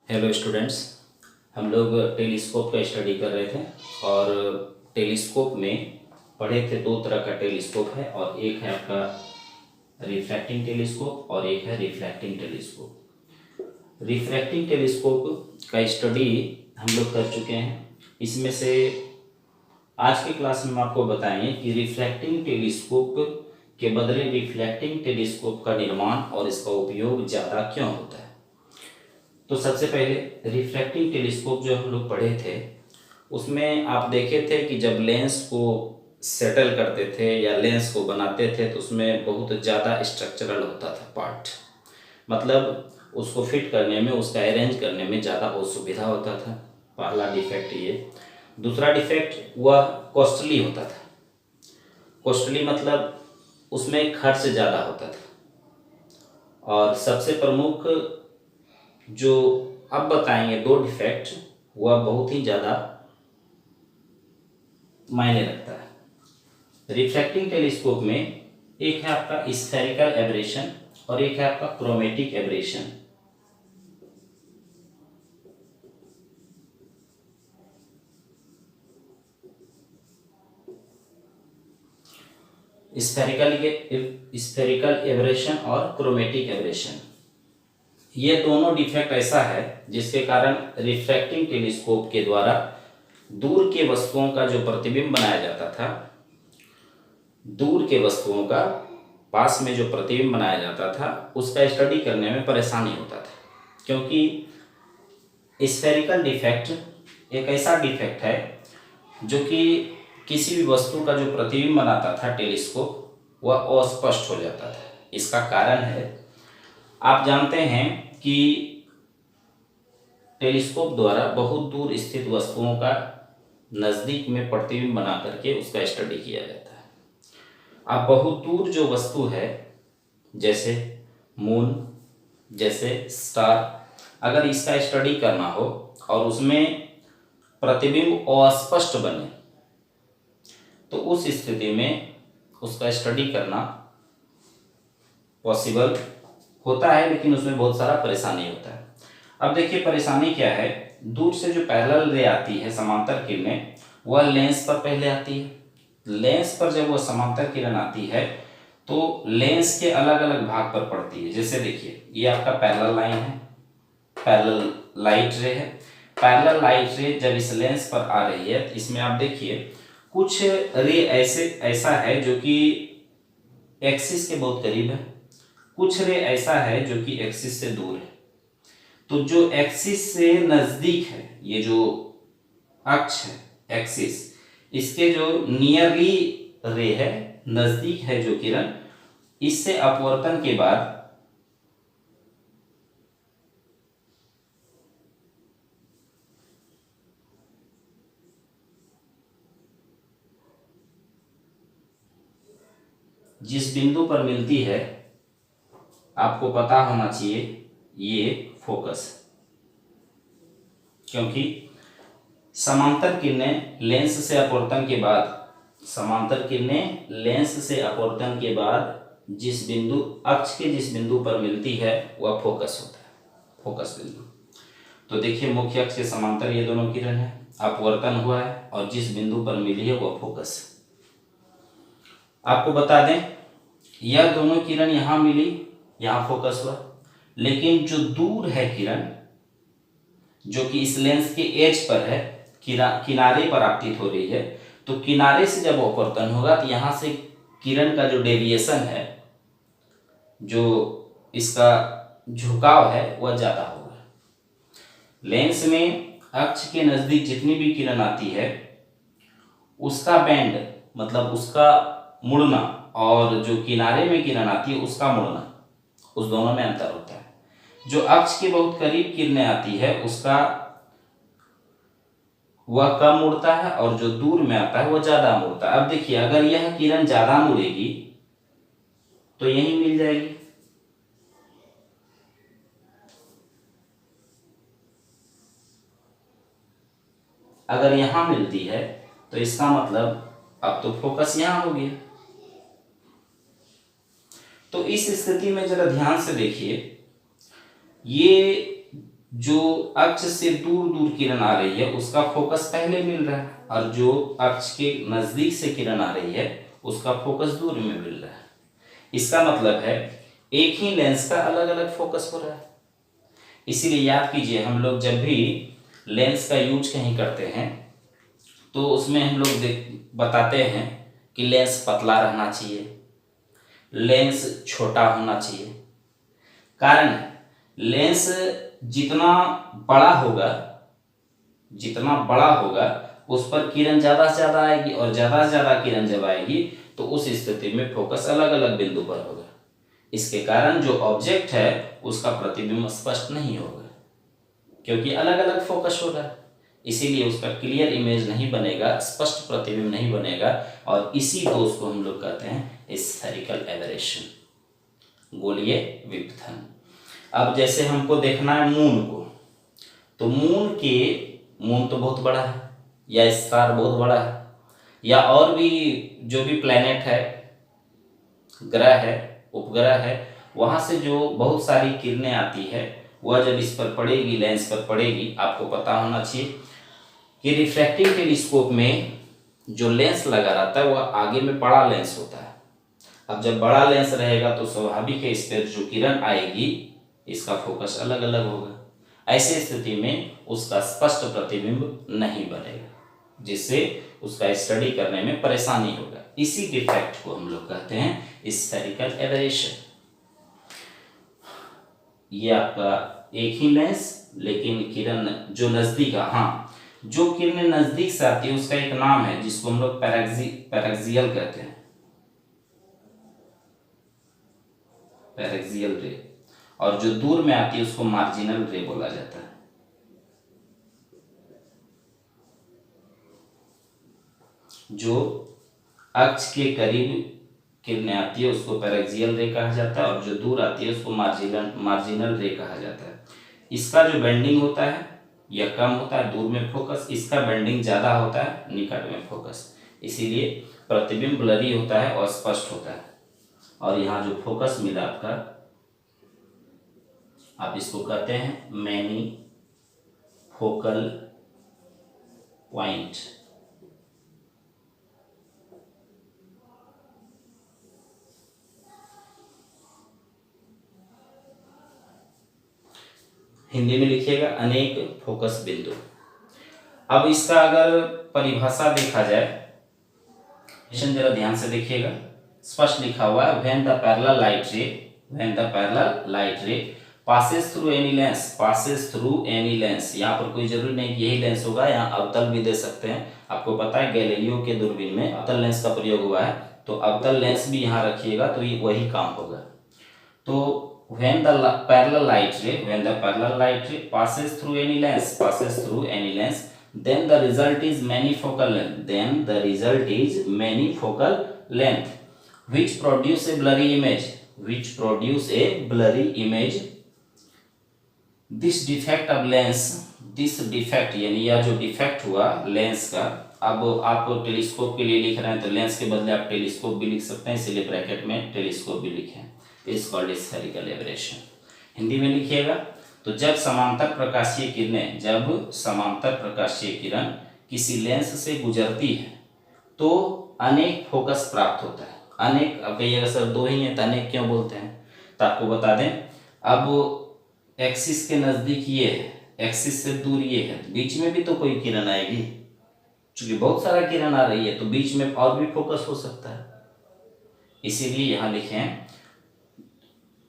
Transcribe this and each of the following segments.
Hello students. हम लोग telescope का स्टडी कर रहे थे और टेलीस्कोप में पढ़े थे दो तरह का टेलीस्कोप है और एक है आपका रिफ्रैक्टिंग टेलीस्कोप और एक है रिफ्लेक्टिंग टेलीस्कोप। रिफ्रैक्टिंग टेलीस्कोप का स्टडी हम लोग कर चुके हैं। इसमें से आज के क्लास में हम आपको बताएंगे कि रिफ्रैक्टिंग टेलीस्कोप के बदले रिफ्लेक्टिंग टेलीस्कोप का निर्माण और इसका उपयोग ज़्यादा क्यों होता है। तो सबसे पहले रिफ्रैक्टिंग टेलीस्कोप जो हम लोग पढ़े थे उसमें आप देखे थे कि जब लेंस को सेटल करते थे या लेंस को बनाते थे तो उसमें बहुत ज़्यादा स्ट्रक्चरल होता था पार्ट, मतलब उसको फिट करने में, उसका अरेंज करने में ज़्यादा असुविधा होता था। पहला डिफेक्ट ये। दूसरा डिफेक्ट वह कॉस्टली होता था। कॉस्टली मतलब उसमें खर्च ज़्यादा होता था। और सबसे प्रमुख जो अब बताएंगे दो डिफेक्ट, वह बहुत ही ज़्यादा मायने रखता है। रिफ्रैक्टिंग टेलीस्कोप में एक है आपका स्फेरिकल एब्रेशन और एक है आपका क्रोमेटिक एब्रेशन। स्फेरिकल एब्रेशन और क्रोमेटिक एब्रेशन, ये दोनों डिफेक्ट ऐसा है जिसके कारण रिफ्रैक्टिंग टेलीस्कोप के द्वारा दूर के वस्तुओं का जो प्रतिबिंब बनाया जाता था, दूर के वस्तुओं का पास में जो प्रतिबिंब बनाया जाता था उसका स्टडी करने में परेशानी होता था। क्योंकि स्फेरिकल डिफेक्ट एक ऐसा डिफेक्ट है जो कि किसी भी वस्तु का जो प्रतिबिंब बनाता था टेलीस्कोप, वह अस्पष्ट हो जाता था। इसका कारण है, आप जानते हैं कि टेलीस्कोप द्वारा बहुत दूर स्थित वस्तुओं का नज़दीक में प्रतिबिंब बना करके उसका स्टडी किया जाता है। अब बहुत दूर जो वस्तु है जैसे मून, जैसे स्टार, अगर इसका स्टडी करना हो और उसमें प्रतिबिंब अस्पष्ट बने तो उस स्थिति में उसका स्टडी करना पॉसिबल होता है, लेकिन उसमें बहुत सारा परेशानी होता है। अब देखिए परेशानी क्या है। दूर से जो पैरेलल रे आती है, समांतर किरणें, वह लेंस पर पहले आती है। लेंस पर जब वह समांतर किरण आती है तो लेंस के अलग अलग भाग पर पड़ती है। जैसे देखिए ये आपका पैरेलल लाइन है, पैरेलल लाइट रे है। पैरेलल लाइट रे जब इस लेंस पर आ रही है तो इसमें आप देखिए कुछ रे ऐसा है जो कि एक्सिस के बहुत करीब है, कुछ रे ऐसा है जो कि एक्सिस से दूर है। तो जो एक्सिस से नजदीक है, ये जो अक्ष है एक्सिस, इसके जो नियरली रे है, नजदीक है जो किरण, इससे अपवर्तन के बाद जिस बिंदु पर मिलती है, आपको पता होना चाहिए ये फोकस है। क्योंकि समांतर किरणें लेंस से अपवर्तन के बाद, समांतर किरणें लेंस से अपवर्तन के बाद जिस बिंदु, अक्ष के जिस बिंदु पर मिलती है वह फोकस होता है, फोकस बिंदु। तो देखिए मुख्य अक्ष के समांतर ये दोनों किरण है, अपवर्तन हुआ है और जिस बिंदु पर मिली है वह फोकस है। आपको बता दें यह दोनों किरण यहां मिली, यहां फोकस हुआ, लेकिन जो दूर है किरण, जो कि इस लेंस के एज पर है, किनारे पर आपतित हो रही है, तो किनारे से जब अपवर्तन होगा तो यहां से किरण का जो डेविएशन है, जो इसका झुकाव है, वह ज्यादा होगा। लेंस में अक्ष के नजदीक जितनी भी किरण आती है उसका बैंड, मतलब उसका मुड़ना, और जो किनारे में किरण आती है उसका मुड़ना, उस दोनों में अंतर होता है। जो अक्ष के बहुत करीब किरणें आती है उसका वह कम मुड़ता है और जो दूर में आता है वह ज्यादा मुड़ता है। अब देखिए अगर यह किरण ज्यादा मुड़ेगी तो यही मिल जाएगी, अगर यहां मिलती है तो इसका मतलब अब तो फोकस यहां हो गया। तो इस स्थिति में जरा ध्यान से देखिए, ये जो अक्ष से दूर दूर किरण आ रही है उसका फोकस पहले मिल रहा है, और जो अक्ष के नजदीक से किरण आ रही है उसका फोकस दूर में मिल रहा है। इसका मतलब है एक ही लेंस का अलग अलग फोकस हो रहा है। इसीलिए याद कीजिए, हम लोग जब भी लेंस का यूज कहीं करते हैं तो उसमें हम लोग बताते हैं कि लेंस पतला रहना चाहिए, लेंस छोटा होना चाहिए। कारण लेंस जितना बड़ा होगा, जितना बड़ा होगा उस पर किरण ज़्यादा से ज़्यादा आएगी, और ज़्यादा से ज़्यादा किरण जब आएगी तो उस स्थिति में फोकस अलग अलग बिंदु पर होगा। इसके कारण जो ऑब्जेक्ट है उसका प्रतिबिंब स्पष्ट नहीं होगा, क्योंकि अलग अलग फोकस हो रहा है। इसीलिए उसका क्लियर इमेज नहीं बनेगा, स्पष्ट प्रतिबिंब नहीं बनेगा, और इसी दोष को हम लोग कहते हैं स्फेरिकल एबरेशन, गोलीय विपथन। अब जैसे हमको देखना है मून को, तो मून तो बहुत बड़ा है, या स्टार बहुत बड़ा है, या और भी जो भी प्लेनेट है, ग्रह है, उपग्रह है, वहां से जो बहुत सारी किरणें आती है वह जब इस पर पड़ेगी, लेंस पर पड़ेगी, आपको पता होना चाहिए कि रिफ्रैक्टिंग टेलीस्कोप में जो लेंस लगा रहता है वह आगे में बड़ा लेंस होता है। अब जब बड़ा लेंस रहेगा तो स्वाभाविक है इस पर जो किरण आएगी इसका फोकस अलग अलग होगा। ऐसे स्थिति में उसका स्पष्ट प्रतिबिंब नहीं बनेगा, जिससे उसका स्टडी करने में परेशानी होगा। इसी डिफेक्ट को हम लोग कहते हैं स्फेरिकल एबरेशन। ये आपका एक ही लेंस, लेकिन किरण जो नजदीक, हाँ, जो किरणें नजदीक से आती है उसका एक नाम है जिसको हम लोग पैरेक्सियल कहते हैं, पैरेक्सियल रे, और जो दूर में आती है उसको मार्जिनल रे बोला जाता है। जो अक्ष के करीब किरणें आती है उसको पैरेक्सियल रे कहा जाता है, और जो दूर आती है उसको मार्जिनल रे कहा जाता है। इसका जो बेंडिंग होता है यह कम होता है दूर में फोकस, इसका बेंडिंग ज़्यादा होता है निकट में फोकस, इसीलिए प्रतिबिंब ब्लरी होता है और स्पष्ट होता है। और यहाँ जो फोकस मिला आपका, आप इसको कहते हैं मैनी फोकल पॉइंट। हिंदी में लिखिएगा अनेक फोकस बिंदु। अब इसका अगर परिभाषा देखा जाए, जरा ध्यान से देखिएगा, स्पष्ट लिखा हुआ है when the parallel light ray passes through any lens. यहाँ पर कोई जरूरी नहीं कि यही लेंस होगा, यहाँ अवतल भी दे सकते हैं। आपको पता है गैलीलियो के दूरबीन में अवतल लेंस का प्रयोग हुआ है, तो अवतल लेंस भी यहाँ रखिएगा तो ये वही काम होगा। तो when the parallel light ray passes through any lens, then the result is manifocal length, which produce a blurry image. This defect यानी यह जो डिफेक्ट हुआ लेंस का, अब आप टेलीस्कोप के लिए लिख रहे हैं तो लेंस के बदले आप टेलीस्कोप भी लिख सकते हैं, इसलिए ब्रैकेट में टेलीस्कोप भी लिखें। Is called spherical aberration. Hindi में लिखिएगा तो जब समांतर प्रकाशीय किरण किसी लेंस से गुजरती है तो अनेक फोकस प्राप्त होता है। अनेक, अब कहिएगा सर दो ही हैं तो अनेक क्यों बोलते हैं, तो आपको बता दें, अब एक्सिस के नजदीक ये है, एक्सिस से दूर ये है, बीच में भी तो कोई किरण आएगी, क्योंकि बहुत सारा किरण आ रही है तो बीच में और भी फोकस हो सकता है, इसीलिए यहां लिखें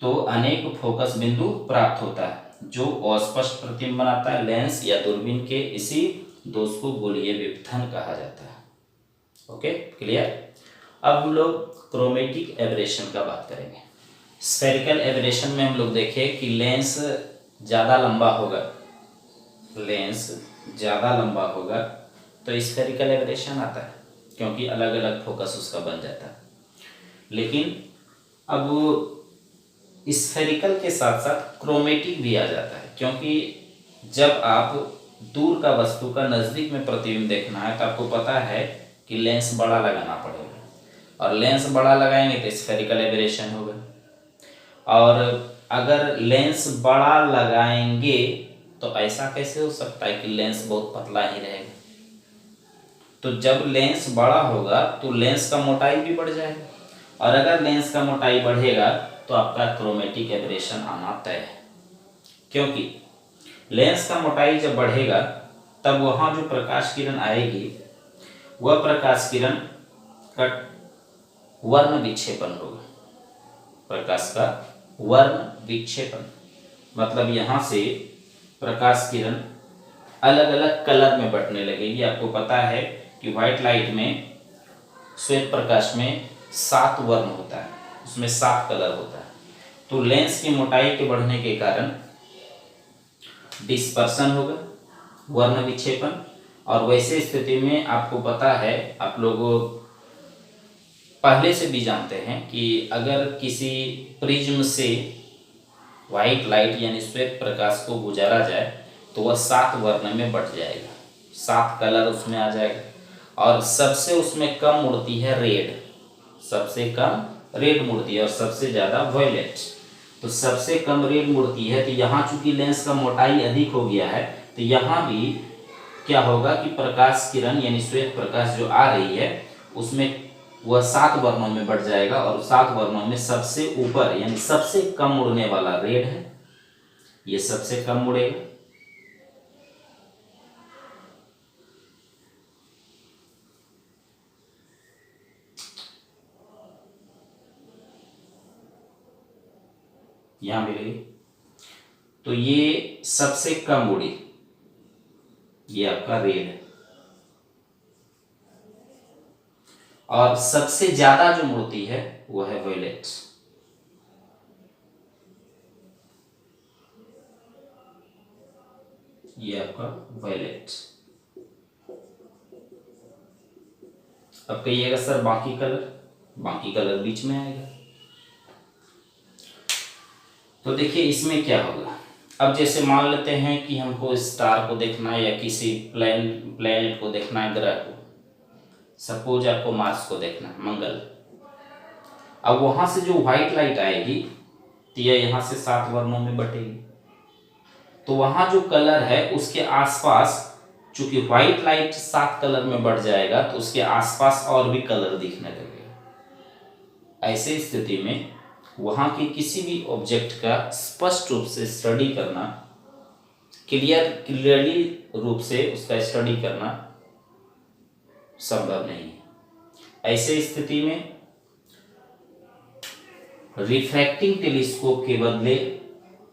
तो अनेक फोकस बिंदु प्राप्त होता है जो अस्पष्ट प्रतिबिंब बनाता है लेंस या दूरबीन के। इसी दोष को गोलीय विपथन कहा जाता है। Okay, clear. अब हम लोग क्रोमेटिक एबरेशन का बात करेंगे। स्फेरिकल एबरेशन में हम लोग देखें कि लेंस ज़्यादा लंबा होगा तो स्फेरिकल एबरेशन आता है, क्योंकि अलग अलग फोकस उसका बन जाता है। लेकिन अब स्फेरिकल के साथ साथ क्रोमेटिक भी आ जाता है, क्योंकि जब आप दूर का वस्तु का नज़दीक में प्रतिबिंब देखना है तो आपको पता है कि लेंस बड़ा लगाना पड़ेगा, और लेंस बड़ा लगाएंगे तो स्फेरिकल एबरेशन होगा। और अगर लेंस बड़ा लगाएंगे तो ऐसा कैसे हो सकता है कि लेंस बहुत पतला ही रहेगा? तो जब लेंस बड़ा होगा तो लेंस का मोटाई भी बढ़ जाएगा, और अगर लेंस का मोटाई बढ़ेगा तो आपका क्रोमेटिक एब्रेशन आना तय है। क्योंकि लेंस का मोटाई जब बढ़ेगा तब वहाँ जो प्रकाश किरण आएगी वह प्रकाश किरण का वर्ण विक्षेपण होगा। प्रकाश का वर्ण विक्षेपण मतलब यहाँ से प्रकाश किरण अलग अलग कलर में बंटने लगेगी। आपको पता है कि व्हाइट लाइट में, श्वेत प्रकाश में 7 वर्ण होता है, उसमें 7 कलर होता है। तो लेंस की मोटाई के बढ़ने के कारण डिस्पर्सन होगा, वर्ण विक्षेपन। और वैसे स्थिति में आपको पता है, आप लोग पहले से भी जानते हैं कि अगर किसी प्रिज्म से व्हाइट लाइट यानी श्वेत प्रकाश को गुजारा जाए तो वह 7 वर्ण में बट जाएगा, 7 कलर उसमें आ जाएगा। और सबसे उसमें कम उड़ती है रेड, सबसे कम रेड मुड़ती है और सबसे ज़्यादा वॉयलेट। तो सबसे कम रेड मुड़ती है, तो यहाँ चूंकि लेंस का मोटाई अधिक हो गया है तो यहाँ भी क्या होगा कि प्रकाश किरण यानी श्वेत प्रकाश जो आ रही है उसमें वह 7 वर्णों में बढ़ जाएगा, और 7 वर्णों में सबसे ऊपर यानी सबसे कम उड़ने वाला रेड है, ये सबसे कम उड़ेगा। यहां मिलेगी, तो ये सबसे कम उड़ी, ये आपका रेड है। और सबसे ज्यादा जो मुड़ती है वो है वॉयलेट। ये आपका वॉयलेट। अब कहिएगा सर बाकी कलर बीच में आएगा। तो देखिए इसमें क्या होगा। अब जैसे मान लेते हैं कि हमको स्टार को देखना है या किसी प्लेनेट को देखना है, ग्रह को, सपोज आपको मार्स को देखना है, मंगल। अब वहां से जो व्हाइट लाइट आएगी तो यह यहाँ से 7 वर्णों में बटेगी। तो वहां जो कलर है उसके आसपास, चूंकि व्हाइट लाइट 7 कलर में बढ़ जाएगा तो उसके आसपास और भी कलर दिखने लगेगा। ऐसे स्थिति में वहां के किसी भी ऑब्जेक्ट का स्पष्ट रूप से स्टडी करना, क्लियरली रूप से उसका स्टडी करना संभव नहीं है। ऐसे स्थिति में रिफ्रैक्टिंग टेलीस्कोप के बदले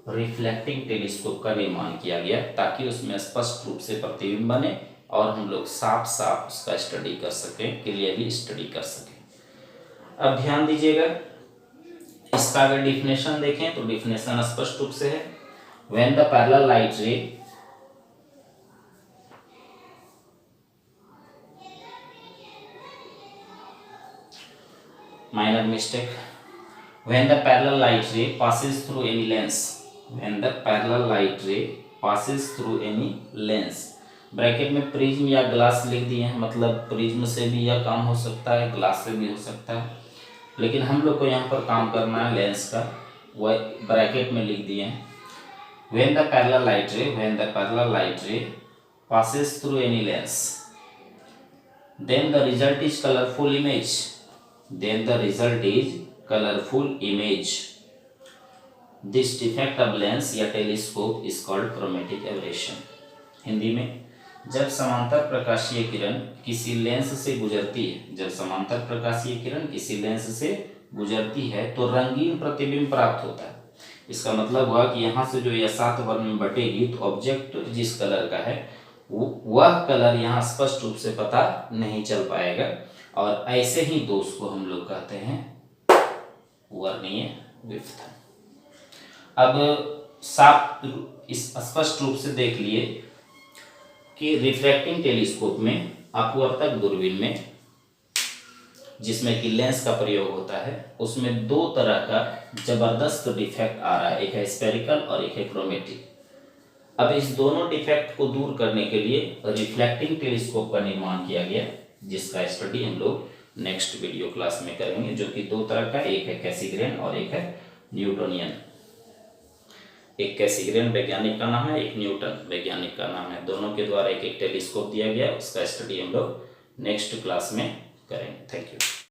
रिफ्लेक्टिंग टेलीस्कोप का निर्माण किया गया, ताकि उसमें स्पष्ट रूप से प्रतिबिंब बने और हम लोग साफ साफ उसका स्टडी कर सकें, क्लियरली स्टडी कर सकें। अब ध्यान दीजिएगा, इसका अगर डिफिनेशन देखें तो डिफिनेशन स्पष्ट रूप से है, व्हेन द पैरेलल लाइट रे minor mistake, when the parallel light ray passes through any lens, when the parallel light ray passes through any lens, bracket में प्रिज्म या ग्लास लिख दिए हैं, मतलब प्रिज्म से भी यह काम हो सकता है, ग्लास से भी हो सकता है, लेकिन हम लोग को यहाँ पर काम करना है लेंस का, वह ब्रैकेट में लिख दिए हैं। when the parallel light ray passes through any lens, then the result is colorful image, this defect of lens या telescope is called chromatic aberration। Hindi में, जब समांतर प्रकाशीय किरण किसी लेंस से गुजरती है तो रंगीन प्रतिबिंब प्राप्त होता है। इसका मतलब हुआ कि यहाँ से जो यह 7 वर्ण में बटेगी तो ऑब्जेक्ट जिस कलर का है वह कलर यहाँ स्पष्ट रूप से पता नहीं चल पाएगा, और ऐसे ही दोष को हम लोग कहते हैं वर्णीय विवर्तन। अब साफ इस स्पष्ट रूप से देख लिए कि रिफ्रैक्टिंग टेलीस्कोप में, अपवर्तक दूरबीन में, जिसमें कि लेंस का प्रयोग होता है, उसमें 2 तरह का जबरदस्त डिफेक्ट आ रहा है, एक है स्फेरिकल और एक है क्रोमेटिक। अब इस दोनों डिफेक्ट को दूर करने के लिए रिफ्लेक्टिंग टेलीस्कोप का निर्माण किया गया, जिसका स्टडी हम लोग नेक्स्ट वीडियो क्लास में करेंगे, जो कि 2 तरह का, एक है कैसिग्रेन और एक है न्यूटोनियन। एक कैसिग्रेन वैज्ञानिक का नाम है, एक न्यूटन वैज्ञानिक का नाम है। दोनों के द्वारा एक एक टेलीस्कोप दिया गया, उसका स्टडी हम लोग नेक्स्ट क्लास में करेंगे। Thank you.